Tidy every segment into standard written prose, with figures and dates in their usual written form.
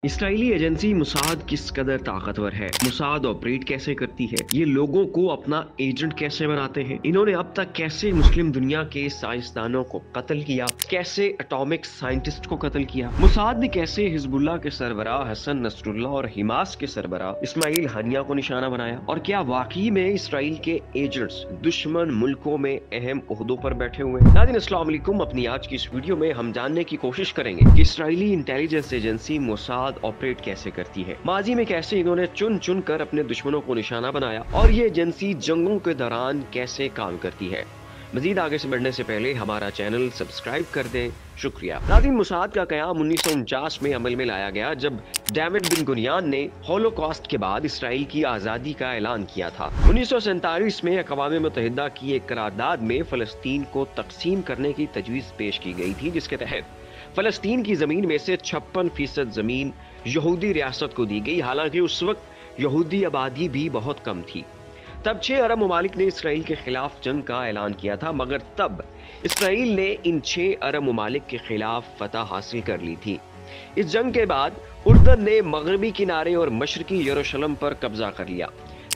اسرائیلی agency Mossad کس قدر طاقتور ہے؟ موساد آپریٹ کیسے کرتی ہے؟ یہ لوگوں کو اپنا ایجنٹ کیسے بناتے ہیں؟ انہوں نے اب تک کیسے مسلم دنیا کے سائنسدانوں کو قتل کیا؟ کیسے اٹامک سائنٹسٹ کو قتل کیا؟ موساد نے کیسے حزب اللہ کے سربراہ حسن نصر اللہ اور حماس کے سربراہ اسماعیل ہنیہ کو نشانہ بنایا؟ اور کیا واقعی میں اسرائیل کے ایجنٹس دشمن ملکوں میں اہم عہدوں پر بیٹھے ہوئے ہیں؟ ناظرین السلام علیکم۔ اپنی آج کی اس ویڈیو میں ہم جاننے کی کوشش کریں گے کہ اسرائیلی انٹیلیجنس ایجنسی موساد آپریٹ کیسے کرتی ہے، ماضی میں کیسے انہوں نے چن چن کر اپنے دشمنوں کو نشانہ بنایا، اور یہ ایجنسی جنگوں کے دوران کیسے کام کرتی ہے۔ مزید آگے سے بڑھنے سے پہلے ہمارا چینل سبسکرائب کر دیں، شکریہ۔ ناظرین، موساد کا قیام 1949 میں عمل میں لایا گیا جب ڈیوڈ بن گوریون نے ہولوکاسٹ کے بعد اسرائیل کی آزادی کا اعلان کیا تھا۔ 1947 میں اقوام متحدہ کی ایک قرارداد میں فلسطین کو تقسیم کرنے کی تجویز پیش کی گئی تھی، جس کے تحت فلسطین کی زمین میں سے 56% زمین یہودی ریاست کو دی گئی، حالانکہ اس وقت یہودی آبادی بھی بہت کم تھی۔ تب 6 عرب ممالک نے اسرائیل کے خلاف جنگ کا اعلان کیا تھا، مگر تب اسرائیل نے ان 6 عرب ممالک کے خلاف فتح حاصل کر لی تھی۔ اس جنگ کے بعد اردن نے مغربی کنارے اور مشرقی یروشلم پر قبضہ کر لیا،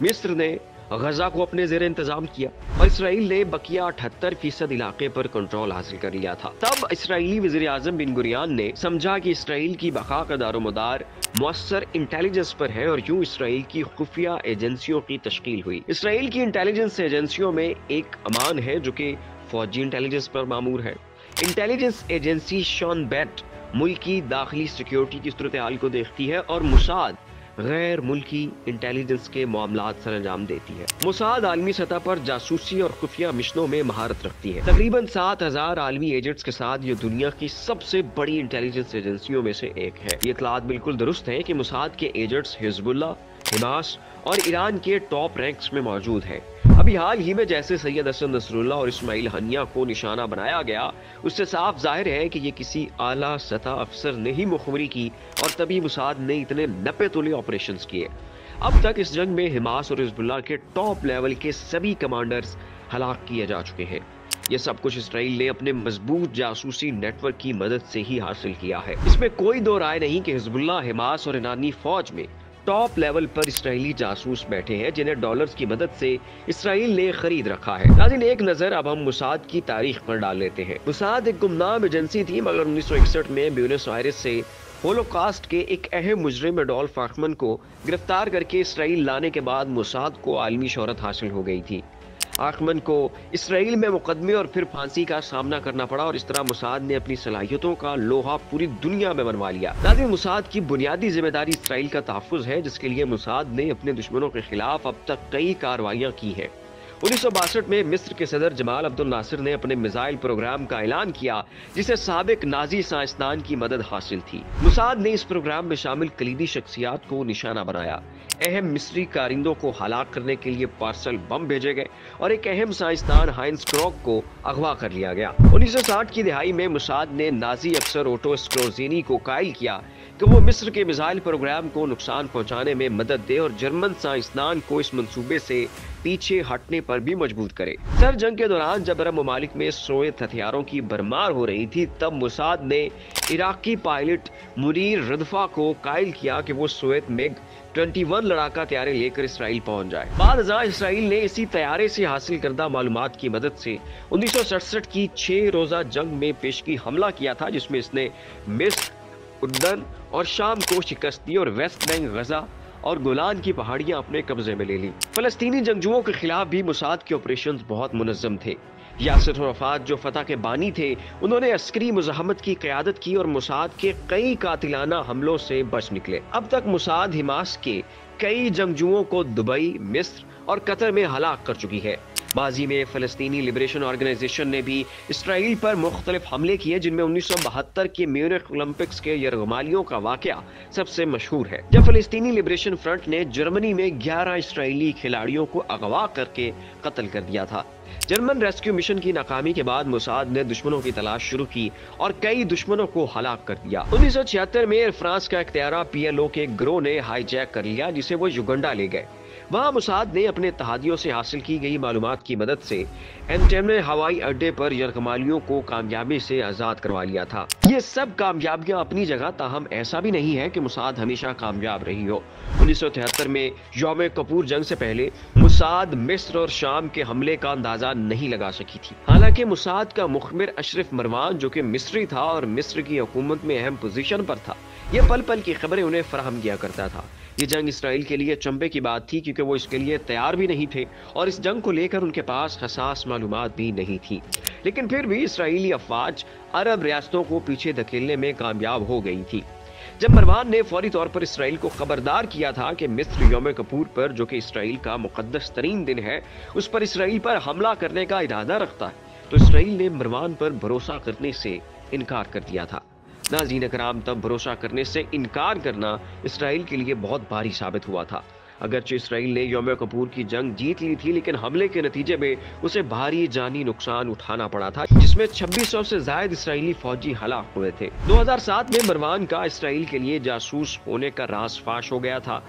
مصر نے غزہ کو اپنے زیر انتظام کیا، اور اسرائیل نے بقیہ 78% علاقے پر کنٹرول حاصل کر لیا تھا۔ تب اسرائیلی وزیر اعظم بن گوریون نے سمجھا کہ اسرائیل کی بقا کا دار و مدار مؤثر انٹیلیجنس پر ہے، اور یوں اسرائیل کی خفیہ ایجنسیوں کی تشکیل ہوئی۔ اسرائیل کی انٹیلیجنس ایجنسیوں میں ایک امان ہے جو کہ فوجی انٹیلیجنس پر مامور ہے۔ انٹیلیجنس ایجنسی شان بیٹ ملکی داخلی سیکیورٹی کی صورتحال کو دیکھتی ہے، اور موساد غیر ملکی انٹیلیجنس کے معاملات سر انجام دیتی ہے۔ موساد عالمی سطح پر جاسوسی اور خفیہ مشنوں میں مہارت رکھتی ہے۔ تقریباً 7000 عالمی ایجنٹس کے ساتھ یہ دنیا کی سب سے بڑی انٹیلیجنس ایجنسیوں میں سے ایک ہے۔ یہ اطلاعات بالکل درست ہیں کہ موساد کے ایجنٹس حزب اللہ، حماس اور ایران کے ٹاپ رینکس میں موجود ہیں۔ ابھی حال ہی میں جیسے سید حسن نصر اللہ اور اسماعیل ہنیہ کو نشانہ بنایا گیا، اس سے صاف ظاہر ہے کہ یہ کسی اعلیٰ سطح افسر نے ہی مخبری کی، اور تبھی موساد نے اتنے نپے تلے آپریشنز کیے۔ اب تک اس جنگ میں حماس اور حزب اللہ کے ٹاپ لیول کے سبھی کمانڈرز ہلاک کیے جا چکے ہیں۔ یہ سب کچھ اسرائیل نے اپنے مضبوط جاسوسی نیٹ ورک کی مدد سے ہی حاصل کیا ہے۔ اس میں کوئی دو رائے نہیں کہ حزب اللہ، حماس اور ایرانی فوج میں ٹاپ لیول پر اسرائیلی جاسوس بیٹھے ہیں، جنہیں ڈالرز کی مدد سے اسرائیل نے خرید رکھا ہے۔ ناظرین، ایک نظر اب ہم موساد کی تاریخ پر ڈال لیتے ہیں۔ موساد ایک گمنام ایجنسی تھی، مگر 1961 میں بیونس آئرس سے ہولوکاسٹ کے ایک اہم مجرم ایڈولف آئخمن کو گرفتار کر کے اسرائیل لانے کے بعد موساد کو عالمی شہرت حاصل ہو گئی تھی۔ آئخمن کو اسرائیل میں مقدمے اور پھر پھانسی کا سامنا کرنا پڑا، اور اس طرح موساد نے اپنی صلاحیتوں کا لوہا پوری دنیا میں بنوا لیا۔ ناظرین، موساد کی بنیادی ذمہ داری اسرائیل کا تحفظ ہے، جس کے لیے موساد نے اپنے دشمنوں کے خلاف اب تک کئی کارروائیاں کی ہیں۔ 1962 میں مصر کے صدر جمال عبد الناصر نے اپنے میزائل پروگرام کا اعلان کیا، جسے سابق نازی سائنسدان کی مدد حاصل تھی۔ موساد نے اس پروگرام میں شامل کلیدی شخصیات کو نشانہ بنایا، اہم مصری کارندوں کو ہلاک کرنے کے لیے پارسل بم بھیجے گئے، اور ایک اہم سائنسدان ہائنز کروک کو اغوا کر لیا گیا۔ 1960 کی دہائی میں موساد نے نازی افسر اوٹو اسکلوزینی کو قائل کیا کہ وہ مصر کے میزائل پروگرام کو نقصان پہنچانے میں مدد دے، اور جرمن سائنسدان کو اس منصوبے سے پیچھے ہٹنے پر بھی مجبور کرے۔ سر جنگ کے دوران جب عرب ممالک میں سوویت ہتھیاروں کی بھرمار ہو رہی تھی، تب موساد نے عراقی پائلٹ منیر ردفا کو قائل کیا کہ وہ سوویت میگ 21 لڑاکا طیارے لے کر اسرائیل پہنچ جائے۔ بعد ازاں اسرائیل نے اسی طیارے سے حاصل کردہ معلومات کی مدد سے 1967 کی 6 روزہ جنگ میں پیشگی حملہ کیا تھا، جس میں اس نے مصر، اردن اور شام کو شکست دی، اور ویسٹ بینک، غزہ اور گولان کی پہاڑیاں اپنے قبضے میں لے لی۔ فلسطینی جنگجوؤں کے خلاف بھی موساد کے آپریشنز بہت منظم تھے۔ یاسر عرفات جو فتح کے بانی تھے، انہوں نے عسکری مزاحمت کی قیادت کی، اور موساد کے کئی قاتلانہ حملوں سے بچ نکلے۔ اب تک موساد حماس کے کئی جنگجوؤں کو دبئی، مصر اور قطر میں ہلاک کر چکی ہے۔ ماضی میں فلسطینی لبریشن آرگنائزیشن نے بھی اسرائیل پر مختلف حملے کیے، جن میں 1972 کے میونخ اولمپکس کے یرغمالیوں کا واقعہ سب سے مشہور ہے، جب فلسطینی لبریشن فرنٹ نے جرمنی میں 11 اسرائیلی کھلاڑیوں کو اغوا کر کے قتل کر دیا تھا۔ جرمن ریسکیو مشن کی ناکامی کے بعد موساد نے دشمنوں کی تلاش شروع کی اور کئی دشمنوں کو ہلاک کر دیا۔ 1976 میں فرانس کا ایک طیارہ PLO کے گروہ نے ہائی جیک کر لیا، جسے وہ یوگنڈا لے گئے۔ وہاں موساد نے اپنے اتحادیوں سے حاصل کی گئی معلومات کی مدد سے اینٹیمن ہوائی اڈے پر یرغمالیوں کو کامیابی سے آزاد کروا لیا تھا۔ یہ سب کامیابیاں اپنی جگہ، تاہم ایسا بھی نہیں ہے کہ موساد ہمیشہ کامیاب رہی ہو۔ 1973 میں یوم کپور جنگ سے پہلے موساد مصر اور شام کے حملے کا اندازہ نہیں لگا سکی تھی۔ حالانکہ موساد کا مخبر اشرف مروان، جو کہ مصری تھا اور مصر کی حکومت میں اہم پوزیشن پر تھا، یہ پل پل کی خبریں انہیں فراہم کیا کرتا تھا۔ یہ جنگ اسرائیل کے لیے چنبے کی بات تھی، کیونکہ وہ اس کے لیے تیار بھی نہیں تھے اور اس جنگ کو لے کر ان کے پاس حساس معلومات بھی نہیں تھی۔ لیکن پھر بھی اسرائیلی افواج عرب ریاستوں کو پیچھے دھکیلنے میں کامیاب ہو گئی تھی۔ جب مروان نے فوری طور پر اسرائیل کو خبردار کیا تھا کہ مصر یوم کپور پر، جو کہ اسرائیل کا مقدس ترین دن ہے، اس پر اسرائیل پر حملہ کرنے کا ارادہ رکھتا ہے، تو اسرائیل نے مروان پر بھروسہ کرنے سے انکار کر دیا تھا۔ ناظرین کرام، تب بھروسہ کرنے سے انکار کرنا اسرائیل کے لیے بہت بھاری ثابت ہوا تھا۔ اگرچہ اسرائیل نے یوم کپور کی جنگ جیت لی تھی، لیکن حملے کے نتیجے میں اسے بھاری جانی نقصان اٹھانا پڑا تھا، جس میں 2600 سے زائد اسرائیلی فوجی ہلاک ہوئے تھے۔ 2007 میں مروان کا اسرائیل کے لیے جاسوس ہونے کا راز فاش ہو گیا تھا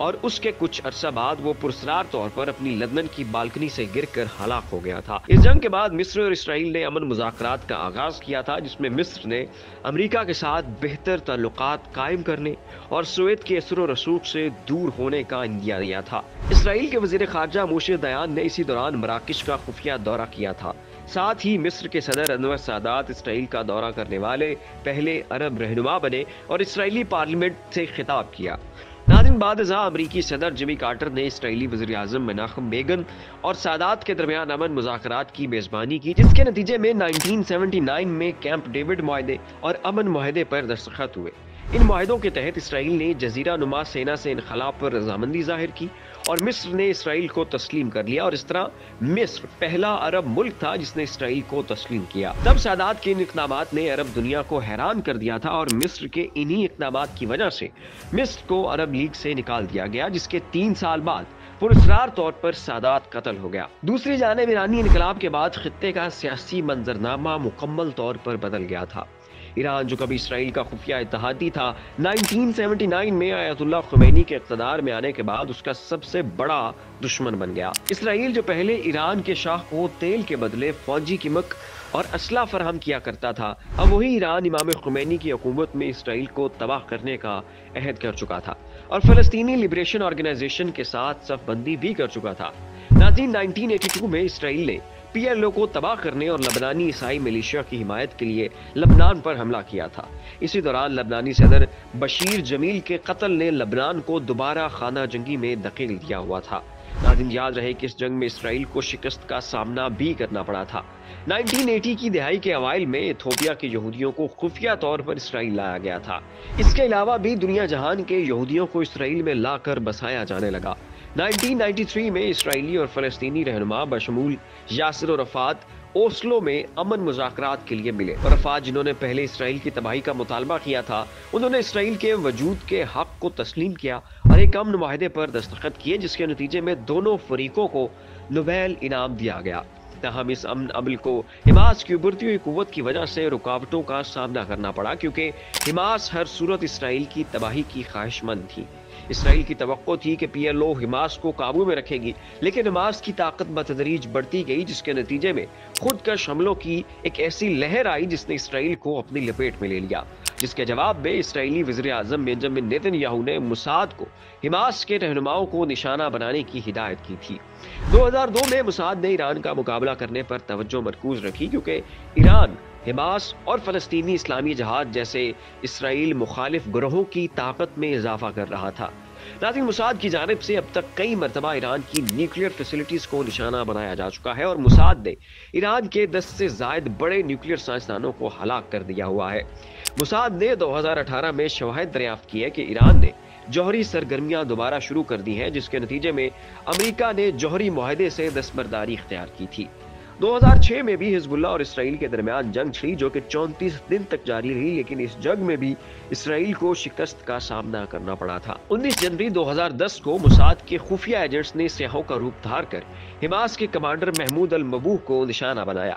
اور اس کے کچھ عرصہ بعد وہ پراسرار طور پر اپنی لندن کی بالکنی سے گر کر ہلاک ہو گیا تھا۔ اس جنگ کے بعد مصر اور اسرائیل نے امن مذاکرات کا آغاز کیا تھا، جس میں مصر نے امریکہ کے ساتھ بہتر تعلقات قائم کرنے اور سوویت کے اثر و رسوخ سے دور ہونے کا عندیہ دیا تھا۔ اسرائیل کے وزیر خارجہ موشے دیان نے اسی دوران مراکش کا خفیہ دورہ کیا تھا۔ ساتھ ہی مصر کے صدر انور سادات اسرائیل کا دورہ کرنے والے پہلے عرب رہنما بنے اور اسرائیلی پارلیمنٹ سے خطاب کیا۔ ناظرین، بعد ازاں امریکی صدر جمی کارٹر نے اسرائیلی وزیر اعظم مناخم بیگن اور سادات کے درمیان امن مذاکرات کی میزبانی کی، جس کے نتیجے میں 1979 میں کیمپ ڈیوڈ معاہدے اور امن معاہدے پر دستخط ہوئے۔ ان معاہدوں کے تحت اسرائیل نے جزیرہ نما سینا سے انخلا پر رضامندی ظاہر کی اور مصر نے اسرائیل کو تسلیم کر لیا، اور اس طرح مصر پہلا عرب ملک تھا جس نے اسرائیل کو تسلیم کیا۔ تب سادات کے ان اقدامات نے عرب دنیا کو حیران کر دیا تھا اور مصر کے انہی اقدامات کی وجہ سے مصر کو عرب لیگ سے نکال دیا گیا، جس کے 3 سال بعد پراسرار طور پر سادات قتل ہو گیا۔ دوسری جانب ایرانی انقلاب کے بعد خطے کا سیاسی منظرنامہ مکمل طور پر بدل گیا تھا۔ ایران، جو کبھی اسرائیل کا خفیہ اتحادی تھا، 1979 میں آیت اللہ خمینی کے اقتدار میں آنے کے بعد اس کا سب سے بڑا دشمن بن گیا۔ اسرائیل، جو پہلے ایران کے شاہ کو تیل کے بدلے فوجی کمک اور اسلحہ فراہم کیا کرتا تھا، اب وہی ایران امام خمینی کی حکومت میں اسرائیل کو تباہ کرنے کا عہد کر چکا تھا اور فلسطینی لبریشن آرگنائزیشن کے ساتھ صف بندی بھی کر چکا تھا۔ ناظرین، 1982 میں اسرائیل نے PLO کو تباہ کرنے اور لبنانی عیسائی ملیشیا کی حمایت کے لیے لبنان پر حملہ کیا تھا۔ اسی دوران لبنانی صدر بشیر جمیل کے قتل نے لبنان کو دوبارہ خانہ جنگی میں دھکیل دیا ہوا تھا۔ ناظرین، یاد رہے کہ اس جنگ میں اسرائیل کو شکست کا سامنا بھی کرنا پڑا تھا۔ 1980 کی دہائی کے اوائل میں ایتھوپیا کے یہودیوں کو خفیہ طور پر اسرائیل لایا گیا تھا۔ اس کے علاوہ بھی دنیا جہان کے یہودیوں کو اسرائیل میں لا کر بسایا جانے لگا۔ 1993 میں اسرائیلی اور فلسطینی رہنما بشمول یاسر عرفات اوسلو میں امن مذاکرات کے لیے ملے۔ عرفات، جنہوں نے پہلے اسرائیل کی تباہی کا مطالبہ کیا تھا، انہوں نے اسرائیل کے وجود کے حق کو تسلیم کیا اور ایک امن معاہدے پر دستخط کیے، جس کے نتیجے میں دونوں فریقوں کو نوبیل انعام دیا گیا۔ تاہم اس امن عمل کو حماس کی ابھرتی ہوئی قوت کی وجہ سے رکاوٹوں کا سامنا کرنا پڑا، کیونکہ حماس ہر صورت اسرائیل کی تباہی کی خواہش مند تھی۔ اسرائیل کی توقع تھی کہ PLO حماس کو قابو میں رکھے گی، لیکن حماس کی طاقت بتدریج بڑھتی گئی، جس کے نتیجے میں خود کش حملوں کی ایک ایسی لہر آئی جس نے اسرائیل کو اپنی لپیٹ میں لے لیا، جس کے جواب میں اسرائیلی وزیر اعظم بنجامن نیتن یاہو نے موساد کو حماس کے رہنماؤں کو نشانہ بنانے کی ہدایت کی تھی۔ 2002 میں موساد نے ایران کا مقابلہ کرنے پر توجہ مرکوز رکھی، کیونکہ ایران حماس اور فلسطینی اسلامی جہاد جیسے اسرائیل مخالف گروہوں کی طاقت میں اضافہ کر رہا تھا۔ ناظرین، موساد کی جانب سے اب تک کئی مرتبہ ایران کی نیوکلیئر فیسلٹیز کو نشانہ بنایا جا چکا ہے اور موساد نے ایران کے 10 سے زائد بڑے نیوکلیئر سائنسدانوں کو ہلاک کر دیا ہوا ہے۔ موساد نے 2018 میں شواہد دریافت کی ہے کہ ایران نے جوہری سرگرمیاں دوبارہ شروع کر دی ہیں، جس کے نتیجے میں امریکہ نے جوہری معاہدے سے دستبرداری اختیار کی تھی۔ 2006 میں بھی حزب اللہ اور اسرائیل کے درمیان جنگ چھڑی، جو کہ 34 دن تک جاری رہی، لیکن اس جنگ میں بھی اسرائیل کو شکست کا سامنا کرنا پڑا تھا۔ 19 جنوری 2010 کو موساد کے خفیہ ایجنٹس نے سیاحوں کا روپ دھار کر حماس کے کمانڈر محمود المبوح کو نشانہ بنایا۔